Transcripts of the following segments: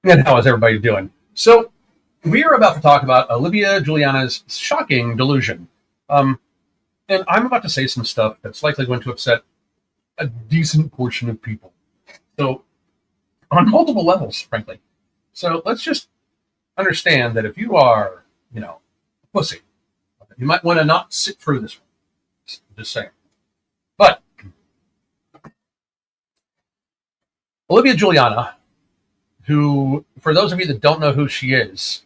And how is everybody doing? So, we are about to talk about Olivia Julianna's shocking delusion. Um, and I'm about to say some stuff that's likely going to upset a decent portion of people. So, on multiple levels, frankly. So, let's just understand that if you are, a pussy, you might want to not sit through this one. Just saying. But, Olivia Julianna, who, for those of you that don't know who she is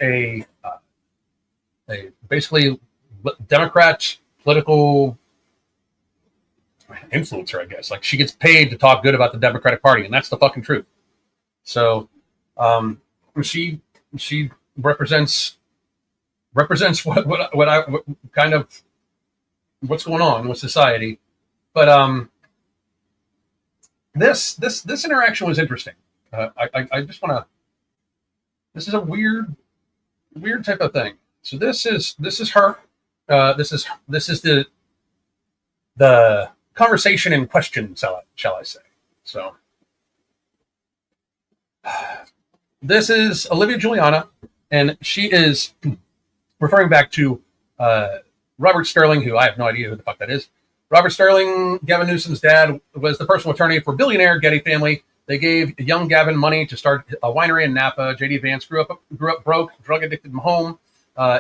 a basically Democrat political influencer, I guess. Like she gets paid to talk good about the Democratic Party, and that's the fucking truth. So, she represents what kind of what's going on with society, but this interaction was interesting. I just want to. This is a weird type of thing. So this is her. This is the conversation in question, shall I say? So this is Olivia Julianna, and she is referring back to Robert Sterling, who I have no idea who the fuck that is. Robert Sterling, Gavin Newsom's dad, was the personal attorney for billionaire Getty family. They gave young Gavin money to start a winery in Napa. J.D. Vance grew up broke, drug addicted home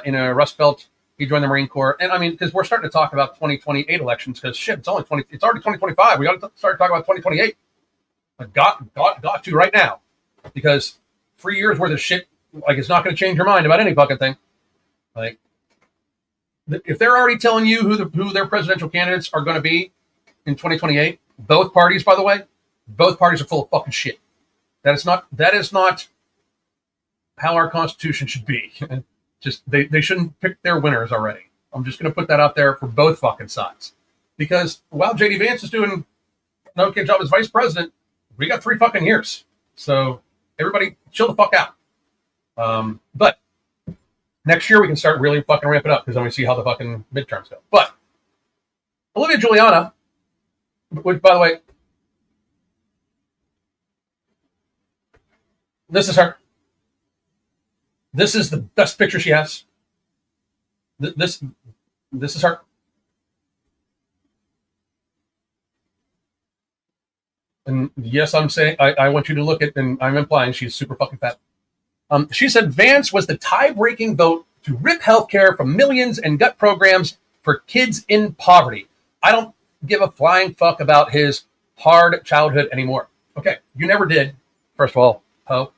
in a Rust Belt. He joined the Marine Corps. And I mean, because we're starting to talk about 2028 elections, because shit, it's already 2025. We got to start talking about 2028. Like, got to right now, because 3 years worth of shit, like, it's not going to change your mind about any fucking thing. Like, if they're already telling you who their presidential candidates are going to be in 2028, both parties, by the way, both parties are full of fucking shit. That is not how our Constitution should be. Just they shouldn't pick their winners already. I'm just going to put that out there for both fucking sides, because while J.D. Vance is doing an okay job as vice president, we got 3 fucking years. So everybody, chill the fuck out. But next year we can start really fucking ramp it up, because then we see how the fucking midterms go. But Olivia Julianna, which, by the way, this is her. This is the best picture she has. This is her. And yes, I'm saying I want you to look at, and I'm implying she's super fucking fat. She said Vance was the tie-breaking vote to rip healthcare from millions and gut programs for kids in poverty. I don't give a flying fuck about his hard childhood anymore. Okay, you never did. First of all, ho.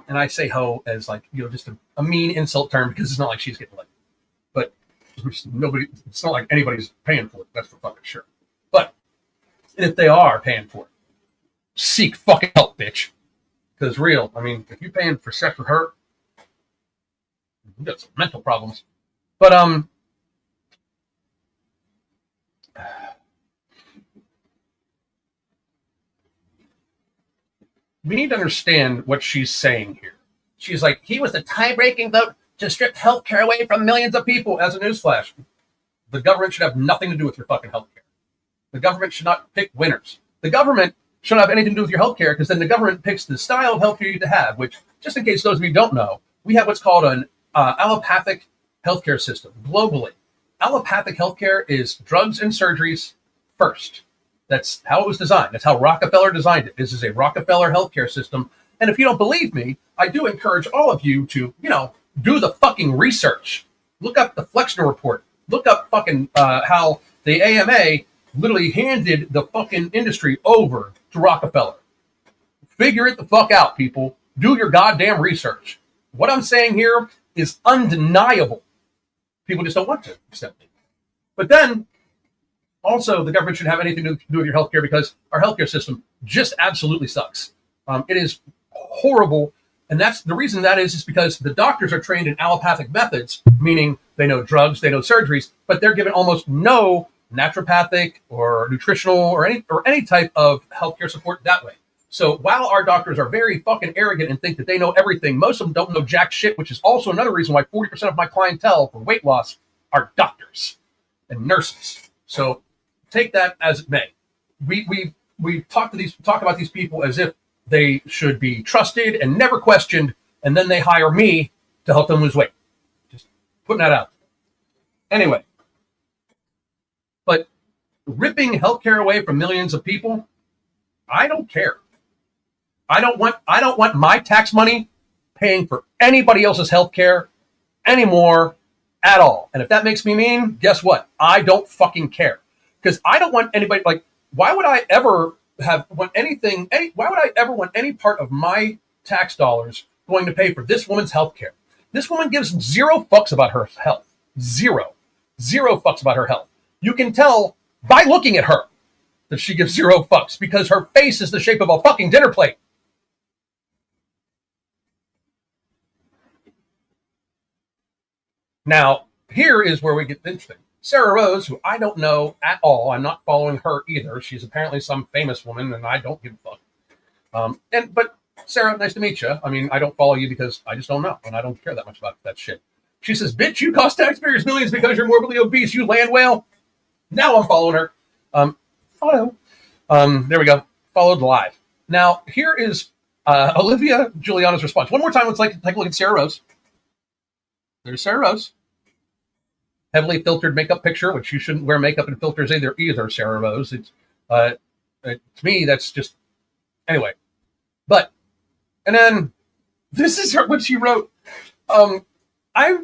And I say ho as, like, just a mean insult term, because it's not like she's getting laid. But nobody, it's not like anybody's paying for it. That's for fucking sure. But if they are paying for it, seek fucking help, bitch. Because real, I mean, if you're paying for sex with her, you got some mental problems. But we need to understand what she's saying here. She's like, he was the tie-breaking vote to strip healthcare away from millions of people. As a newsflash, the government should have nothing to do with your fucking healthcare. The government should not pick winners. The government shouldn't have anything to do with your healthcare, because then the government picks the style of healthcare you need to have, which, just in case those of you don't know, we have what's called an allopathic healthcare system globally. Allopathic healthcare is drugs and surgeries first. That's how it was designed. That's how Rockefeller designed it. This is a Rockefeller healthcare system. And if you don't believe me, I do encourage all of you to, do the fucking research. Look up the Flexner report. Look up fucking how the AMA literally handed the fucking industry over to Rockefeller. Figure it the fuck out, people. Do your goddamn research. What I'm saying here is undeniable. People just don't want to accept it. But then, also, the government shouldn't have anything to do with your healthcare, because our healthcare system just absolutely sucks. It is horrible. And that's the reason that is because the doctors are trained in allopathic methods, meaning they know drugs, they know surgeries, but they're given almost no naturopathic or nutritional or any type of healthcare support that way. So while our doctors are very fucking arrogant and think that they know everything, most of them don't know jack shit, which is also another reason why 40% of my clientele for weight loss are doctors and nurses. So take that as it may. We talk about these people as if They should be trusted and never questioned, and then they hire me to help them lose weight. Just putting that out. Anyway, but ripping healthcare away from millions of people, I don't care. I don't want my tax money paying for anybody else's healthcare anymore at all. And if that makes me mean, guess what? I don't fucking care. Because I don't want anybody, like, why would I ever want any part of my tax dollars going to pay for this woman's health care? This woman gives zero fucks about her health. Zero fucks about her health. You can tell by looking at her that she gives zero fucks because her face is the shape of a fucking dinner plate. Now, here is where we get interesting. Sarah Rose, who I don't know at all, I'm not following her either. She's apparently some famous woman, and I don't give a fuck. But Sarah, nice to meet you. I mean, I don't follow you because I just don't know, and I don't care that much about that shit. She says, "Bitch, you cost taxpayers millions because you're morbidly obese, you land whale." Now I'm following her. Follow. There we go. Followed live. Now, here is Olivia Julianna's response. One more time, let's take a look at Sarah Rose. There's Sarah Rose. Heavily filtered makeup picture, which you shouldn't wear makeup and filters either, Sarah Rose. It's to me, that's just anyway. But and then this is what she wrote.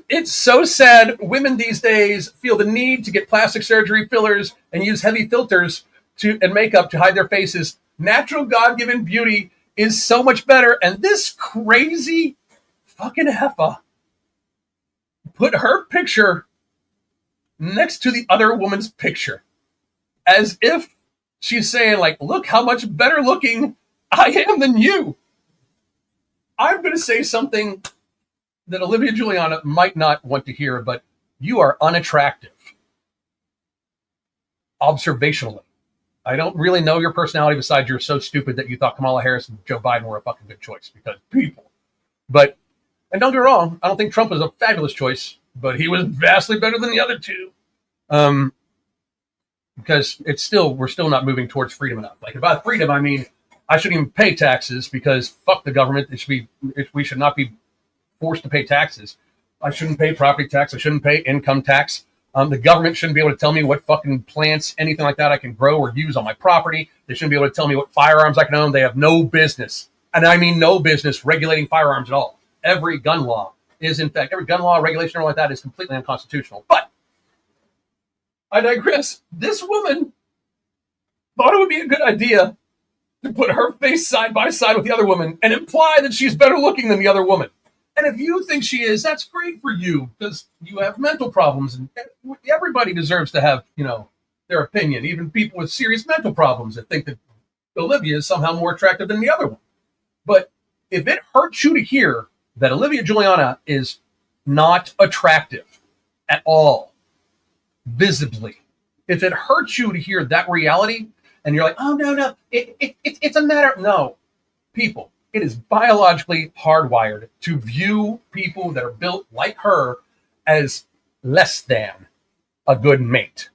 It's so sad women these days feel the need to get plastic surgery, fillers, and use heavy filters and makeup to hide their faces. Natural God-given beauty is so much better. And this crazy fucking heifer put her picture next to the other woman's picture, as if she's saying, like, look how much better looking I am than you. I'm going to say something that Olivia Julianna might not want to hear, but you are unattractive. Observationally. I don't really know your personality besides you're so stupid that you thought Kamala Harris and Joe Biden were a fucking good choice because people. But, and don't get me wrong, I don't think Trump was a fabulous choice, but he was vastly better than the other two. Because we're still not moving towards freedom enough. Like, about freedom, I mean, I shouldn't even pay taxes because fuck the government. We should not be forced to pay taxes. I shouldn't pay property tax. I shouldn't pay income tax. The government shouldn't be able to tell me what fucking plants, anything like that I can grow or use on my property. They shouldn't be able to tell me what firearms I can own. They have no business, and I mean no business, regulating firearms at all. Every gun law, regulation, or like that is completely unconstitutional. But I digress. This woman thought it would be a good idea to put her face side by side with the other woman and imply that she's better looking than the other woman. And if you think she is, that's great for you because you have mental problems, and everybody deserves to have, their opinion. Even people with serious mental problems that think that Olivia is somehow more attractive than the other one. But if it hurts you to hear that Olivia Julianna is not attractive at all, visibly, if it hurts you to hear that reality, and you're like, oh, no, it's a matter. No, people. It is biologically hardwired to view people that are built like her as less than a good mate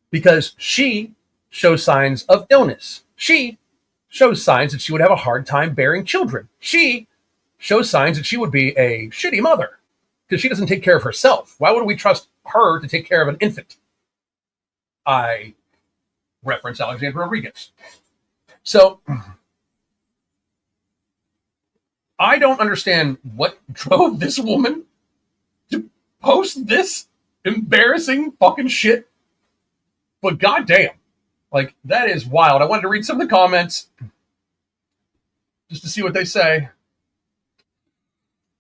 because she shows signs of illness. She shows signs that she would have a hard time bearing children. She shows signs that she would be a shitty mother because she doesn't take care of herself. Why would we trust her to take care of an infant? I reference Alexander Rodriguez. So I don't understand what drove this woman to post this embarrassing fucking shit. But goddamn, like, that is wild. I wanted to read some of the comments just to see what they say.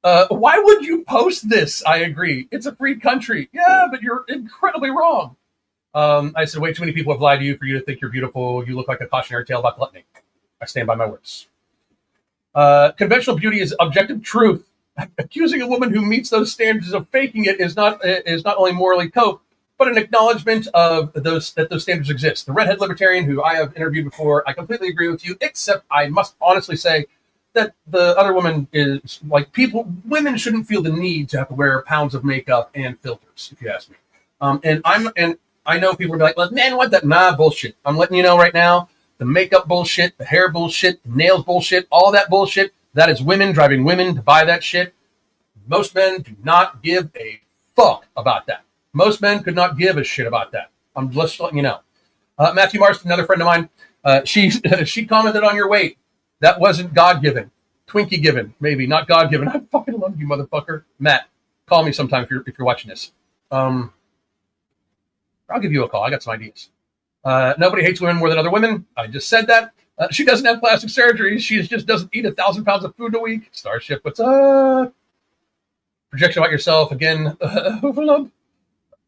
Why would you post this? I agree. It's a free country. Yeah, but you're incredibly wrong. I said, way too many people have lied to you for you to think you're beautiful. You look like a cautionary tale about gluttony. I stand by my words. Conventional beauty is objective truth. Accusing a woman who meets those standards of faking it is not only morally cope, but an acknowledgement of that those standards exist. The redhead libertarian who I have interviewed before, I completely agree with you, except I must honestly say that the other woman is like women shouldn't feel the need to have to wear pounds of makeup and filters, if you ask me. And I know people will be like, well, man, what that? Nah, bullshit. I'm letting you know right now, the makeup bullshit, the hair bullshit, the nails bullshit, all that bullshit, that is women driving women to buy that shit. Most men do not give a fuck about that. Most men could not give a shit about that. I'm just letting you know. Matthew Marston, another friend of mine, she commented on your weight. That wasn't God-given. Twinkie given, maybe, not God-given. I fucking love you, motherfucker. Matt, call me sometime if you're watching this. I'll give you a call. I got some ideas. Nobody hates women more than other women. I just said that. She doesn't have plastic surgery. She just doesn't eat 1,000 pounds of food a week. Starship, what's up? Projection about yourself again.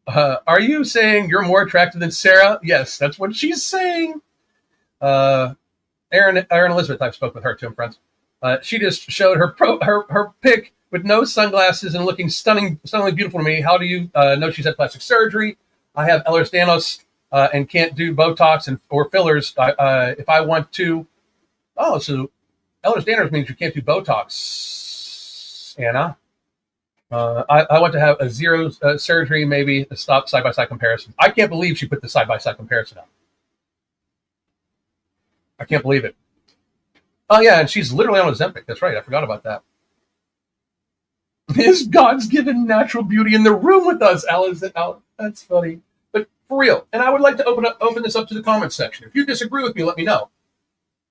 Are you saying you're more attractive than Sarah? Yes, that's what she's saying. Aaron Elizabeth, I've spoke with her too, friends. She just showed her pic with no sunglasses and looking stunningly beautiful to me. How do you know she's had plastic surgery? I have Ehlers-Danlos and can't do Botox or fillers if I want to. Oh, so Ehlers-Danlos means you can't do Botox, Anna. I want to have a zero surgery, maybe to stop side-by-side comparison. I can't believe she put the side-by-side comparison up. I can't believe it. Oh, yeah, and she's literally on Ozempic. That's right. I forgot about that. Is God's given natural beauty in the room with us, Alice? That's funny. But for real, and I would like to open this up to the comments section. If you disagree with me, let me know.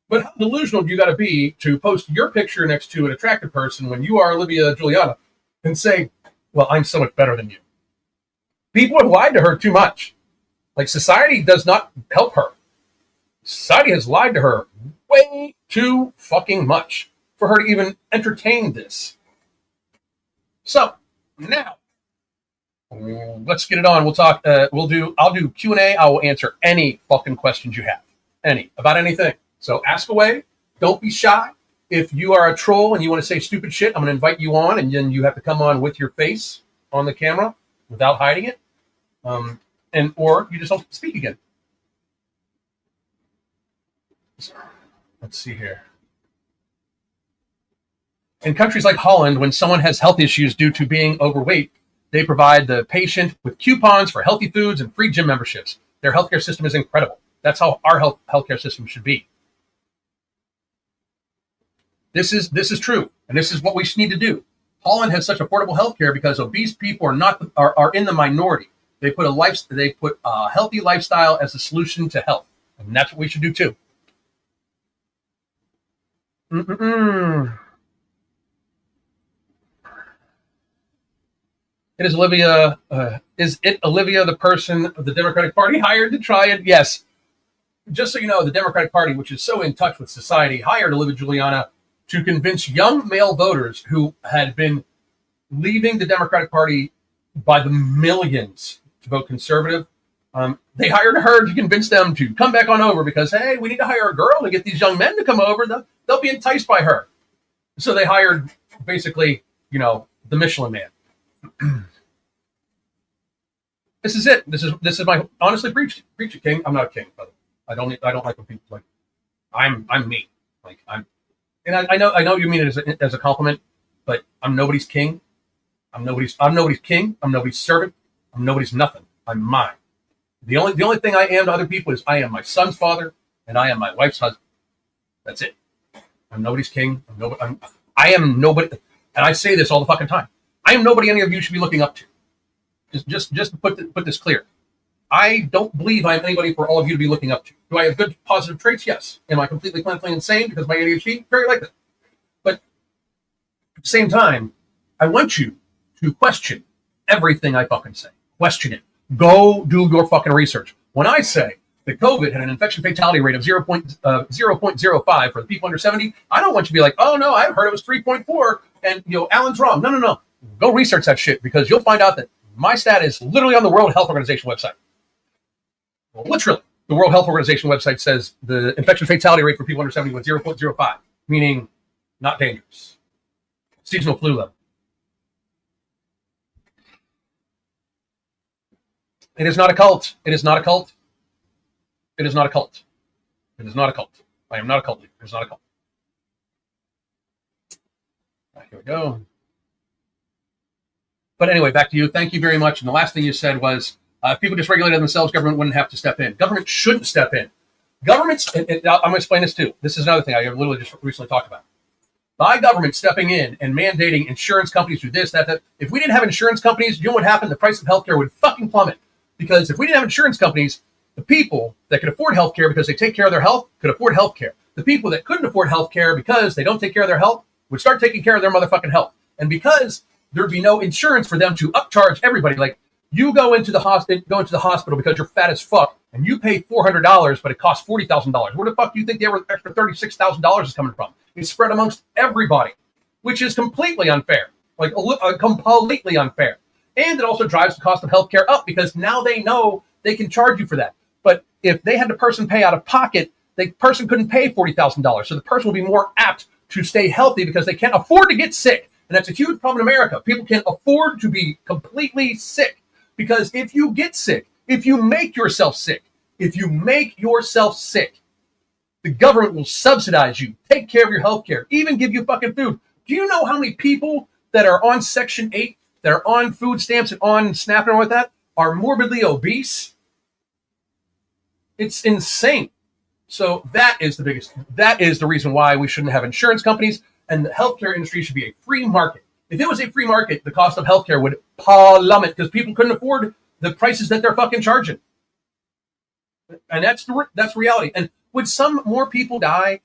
But how delusional do you got to be to post your picture next to an attractive person when you are Olivia Julianna and say, well, I'm so much better than you? People have lied to her too much. Like, society does not help her. Society has lied to her way too fucking much for her to even entertain this. So now let's get it on. We'll talk. I'll do Q&A. I will answer any fucking questions you have, about anything. So ask away. Don't be shy. If you are a troll and you want to say stupid shit, I'm going to invite you on, and then you have to come on with your face on the camera without hiding it, or you just don't speak again. Let's see here. In countries like Holland, when someone has health issues due to being overweight, they provide the patient with coupons for healthy foods and free gym memberships. Their healthcare system is incredible. That's how our healthcare system should be. This is true, and this is what we need to do. Holland has such affordable healthcare because obese people are in the minority. They put a healthy lifestyle as a solution to health, and that's what we should do too. Is it Olivia, the person the Democratic Party hired to try it? Yes. Just so you know, the Democratic Party, which is so in touch with society, hired Olivia Julianna to convince young male voters who had been leaving the Democratic Party by the millions to vote conservative. They hired her to convince them to come back on over because, hey, we need to hire a girl to get these young men to come over. They'll be enticed by her. So they hired basically, the Michelin Man. This is it. This is my honestly preach it, king. I'm not a king, brother. I don't like when people like. I'm me. Like and I know you mean it as a compliment, but I'm nobody's king. I'm nobody's king. I'm nobody's servant. I'm nobody's nothing. I'm mine. The only thing I am to other people is I am my son's father and I am my wife's husband. That's it. I'm nobody's king. I am nobody, and I say this all the fucking time. I am nobody any of you should be looking up to. Just to put this clear. I don't believe I'm anybody for all of you to be looking up to. Do I have good positive traits? Yes. Am I completely clinically insane because of my ADHD? Very likely. But at the same time, I want you to question everything I fucking say. Question it. Go do your fucking research. When I say that COVID had an infection fatality rate of 0.05 for the people under 70, I don't want you to be like, oh no, I heard it was 3.4 and Alan's wrong. No. Go research that shit because you'll find out that my stat is literally on the World Health Organization website. Well, literally, the World Health Organization website says the infection fatality rate for people under 70 was 0.05, meaning not dangerous. Seasonal flu level. It is not a cult. It is not a cult. It is not a cult. It is not a cult. I am not a cult leader. It is not a cult. Right, here we go. But anyway, back to you. Thank you very much. And the last thing you said was, if people just regulated themselves, government wouldn't have to step in. Government shouldn't step in. Governments, and I'm going to explain this too. This is another thing I literally just recently talked about. By government stepping in and mandating insurance companies do this, that, that. If we didn't have insurance companies, you know what happened? The price of healthcare would fucking plummet. Because if we didn't have insurance companies, the people that could afford healthcare because they take care of their health could afford healthcare. The people that couldn't afford healthcare because they don't take care of their health would start taking care of their motherfucking health. And because there'd be no insurance for them to upcharge everybody, like you go into the hospital because you're fat as fuck and you pay $400, but it costs $40,000. Where the fuck do you think the extra $36,000 is coming from? It's spread amongst everybody, which is completely unfair, like completely unfair. And it also drives the cost of healthcare up because now they know they can charge you for that. But if they had the person pay out of pocket, the person couldn't pay $40,000. So the person will be more apt to stay healthy because they can't afford to get sick. And that's a huge problem in America. People can't afford to be completely sick because if you get sick, if you make yourself sick, the government will subsidize you, take care of your health care, even give you fucking food. Do you know how many people that are on Section 8, that are on food stamps and on SNAP and all like that, are morbidly obese? It's insane. So that is the reason why we shouldn't have insurance companies, and the healthcare industry should be a free market. If it was a free market, the cost of healthcare would plummet because people couldn't afford the prices that they're fucking charging. And that's reality. And would some more people die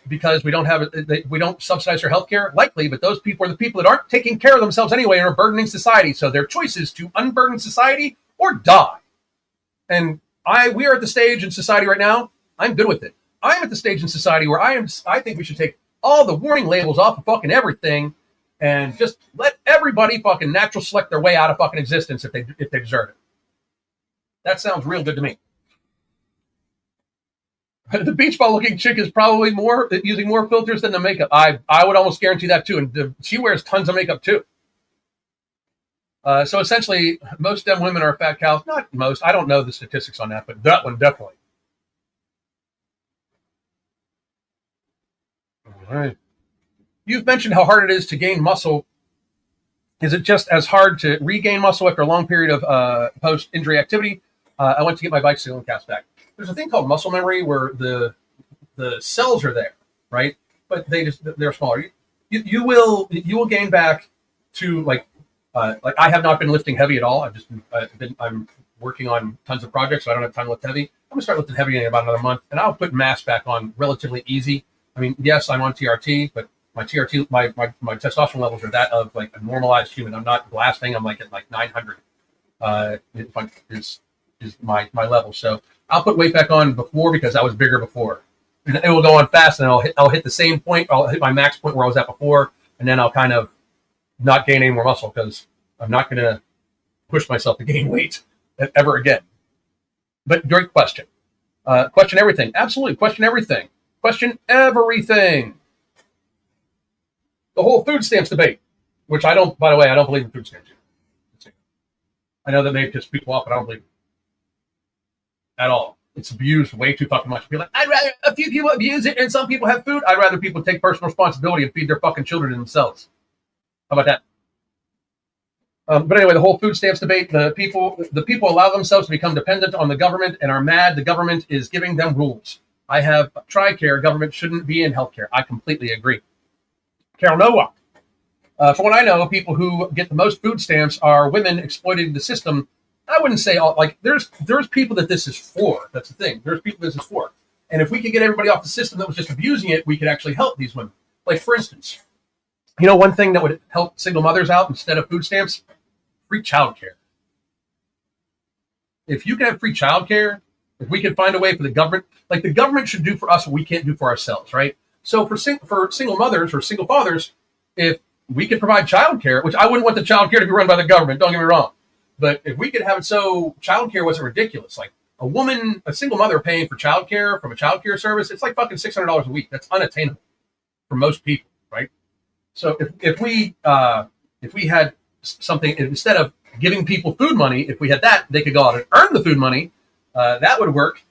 because we don't subsidize their healthcare? Likely, but those people are the people that aren't taking care of themselves anyway and are burdening society. So their choice is to unburden society or die. And we are at the stage in society right now. I'm good with it. I'm at the stage in society where I think we should take all the warning labels off of fucking everything and just let everybody fucking natural select their way out of fucking existence if they deserve it. That sounds real good to me. The beach ball looking chick is probably using more filters than the makeup. I would almost guarantee that too. And she wears tons of makeup too. So essentially, most dumb women are fat cows. Not most. I don't know the statistics on that, but that one definitely. All right. You've mentioned how hard it is to gain muscle. Is it just as hard to regain muscle after a long period of post-injury activity? I went to get my bicycle and cast back. There's a thing called muscle memory where the cells are there, right? But they're smaller. You will gain back to like I have not been lifting heavy at all. I'm working on tons of projects, so I don't have time to lift heavy. I'm gonna start lifting heavy in about another month, and I'll put mass back on relatively easy. I mean, yes, I'm on TRT, but my TRT, my testosterone levels are that of like a normalized human. I'm not blasting. I'm like at like 900. Is my level. So I'll put weight back on before because I was bigger before. And it will go on fast, and I'll hit the same point. I'll hit my max point where I was at before, and then I'll kind of not gain any more muscle because I'm not going to push myself to gain weight ever again. But great question. Question everything. Absolutely. Question everything. Question everything. The whole food stamps debate, which I don't believe in food stamps. I know that may piss people off, but I don't believe it at all. It's abused way too fucking much. Be like, I'd rather a few people abuse it and some people have food. I'd rather people take personal responsibility and feed their fucking children themselves. How about that? But anyway, the whole food stamps debate, the people allow themselves to become dependent on the government and are mad the government is giving them rules. I have TRICARE. Government shouldn't be in healthcare. I completely agree. Carol Noah. For what I know, people who get the most food stamps are women exploiting the system. I wouldn't say all, like there's people that this is for. That's the thing. There's people this is for. And if we could get everybody off the system that was just abusing it, we could actually help these women. Like, for instance, you know, one thing that would help single mothers out instead of food stamps? Free childcare. If you can have free childcare, if we can find a way for the government, like the government should do for us what we can't do for ourselves, right? So for single mothers or single fathers, if we could provide childcare, which I wouldn't want the childcare to be run by the government, don't get me wrong. But if we could have it so childcare wasn't ridiculous, like a single mother paying for childcare from a childcare service, it's like fucking $600 a week. That's unattainable for most people, right? So if we had something, instead of giving people food money, if we had that, they could go out and earn the food money. That would work.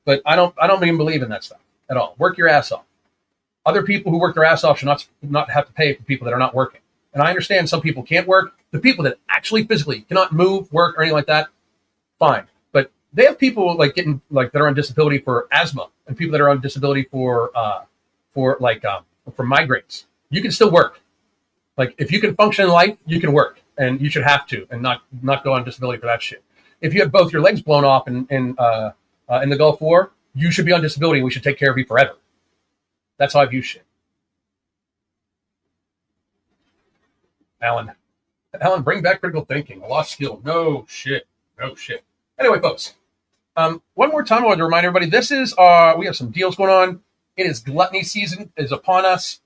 But I don't even believe in that stuff at all. Work your ass off. Other people who work their ass off should not have to pay for people that are not working. And I understand some people can't work. The people that actually physically cannot move, work, or anything like that, fine. But they have people like getting like that are on disability for asthma and people that are on disability for migraines. You can still work. Like if you can function in life, you can work, and you should have to, and not go on disability for that shit. If you have both your legs blown off in the Gulf War, you should be on disability. And we should take care of you forever. That's how I view shit. Alan, bring back critical thinking. A lost skill. No shit. Anyway, folks. One more time, I want to remind everybody, this is we have some deals going on. It is gluttony season is upon us.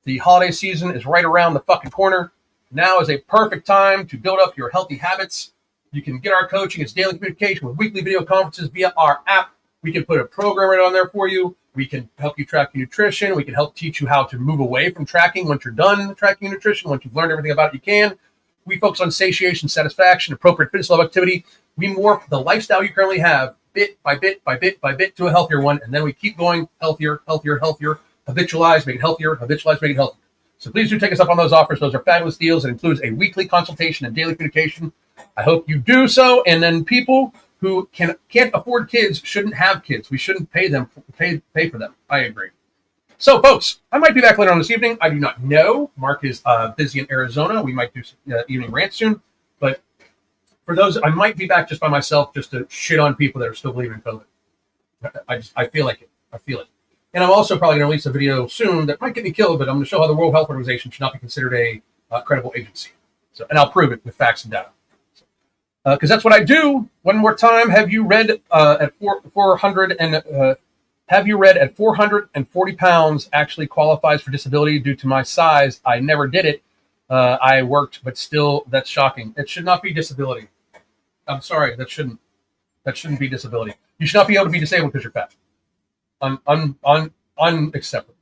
The holiday season is right around the fucking corner. Now is a perfect time to build up your healthy habits. You can get our coaching. It's daily communication with weekly video conferences via our app. We can put a program right on there for you. We can help you track your nutrition. We can help teach you how to move away from tracking once you're done tracking your nutrition. Once you've learned everything about it, you can. We focus on satiation, satisfaction, appropriate fitness level activity. We morph the lifestyle you currently have bit by bit to a healthier one, and then we keep going healthier, habitualize, make it healthier, make it healthier. So please do take us up on those offers. Those are fabulous deals. It includes a weekly consultation and daily communication. I hope you do so. And then people who can't afford kids shouldn't have kids. We shouldn't pay for them. I agree. So, folks, I might be back later on this evening. I do not know. Mark is busy in Arizona. We might do some evening rant soon. But for those, I might be back just by myself just to shit on people that are still believing in COVID. I feel like it. I feel it. And I'm also probably going to release a video soon that might get me killed, but I'm going to show how the World Health Organization should not be considered a credible agency. So, and I'll prove it with facts and data. Because that's what I do. One more time, have you read at 440 pounds actually qualifies for disability due to my size? I never did it. I worked, but still, that's shocking. It should not be disability. I'm sorry, that shouldn't be disability. You should not be able to be disabled because you're fat. Unacceptable.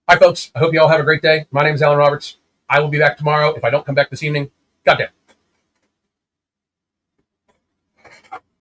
Hi, folks. I hope you all have a great day. My name is Alan Roberts. I will be back tomorrow. If I don't come back this evening, goddamn.